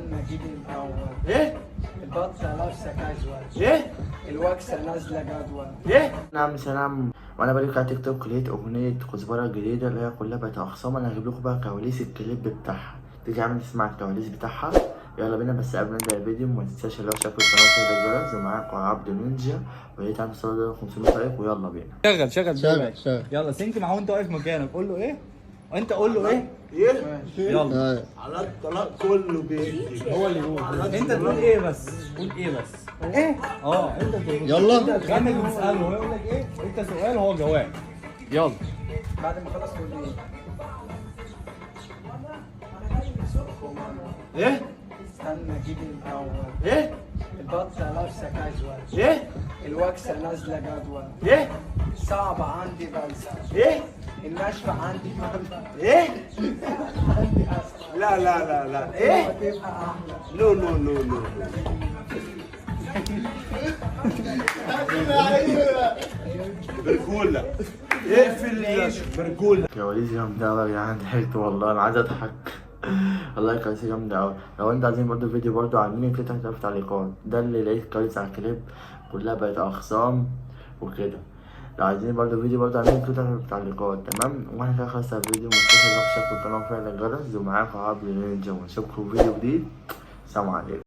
استنى اجيب الاول. ايه؟ البطه لابسه كاجوال. ايه؟ الوكسه نازله جدول. ايه؟ نعم سلام. وانا بقولك على تيك توك لقيت اغنيه كزبره الجديده اللي هي كلها بقت اخصام. انا هجيب لكم بقى كواليس الكليب بتاعها، تيجي عامل تسمع الكواليس بتاعها. يلا بينا. بس قبل ما نبدا الفيديو ما تنساش لو شافوا القناه وتفعيل الجرس. ومعاكم عبد نينجا ولقيت عامل صوره 500 لايك. ويلا بينا. شغل يلا سينك معاه وانت واقف مكانك. قول له ايه وانت قول له ايه. ايه؟ يلا على الطلاق كله بيدي. هو اللي يقول. انت تقول ايه بس. قول ايه بس. ايه انت تقول. يلا. انت تغني وتساله وهو يقول لك ايه. انت سؤال وهو جواب. يلا بعد ما خلص تقول لي ايه؟ استنى اجيب الاول. ايه؟ البطه لابسه كاجوال. ايه؟ الوكسه نازله جدول. ايه؟ صعبه عندي بلسه. ايه؟ الناشفه عندي ملسه. ايه؟ عندي اسفل. لا لا لا لا. ايه؟ تبقى احلى. نو نو نو نو. برجولة. اقفل العيش برجولة. كواليس جامدة أوي يا جدعان. ضحكت والله، أنا عايز أضحك. والله كواليس جامدة أوي. لو أنتوا عايزين برضه فيديو برضه عاملين كده تحت في التعليقات. ده اللي لقيت كواليس على الكليب كلها بقت أخصام وكده. لو عايزين برضه فيديو برضه عاملين كده تحت في التعليقات. تمام. واحنا كده خلصنا الفيديو. متنسوش تشتركوا في القناة وتفعيلوا الجرس. ومعاكم عبد نينجا ونشوفكم في فيديو جديد. سلام عليكم.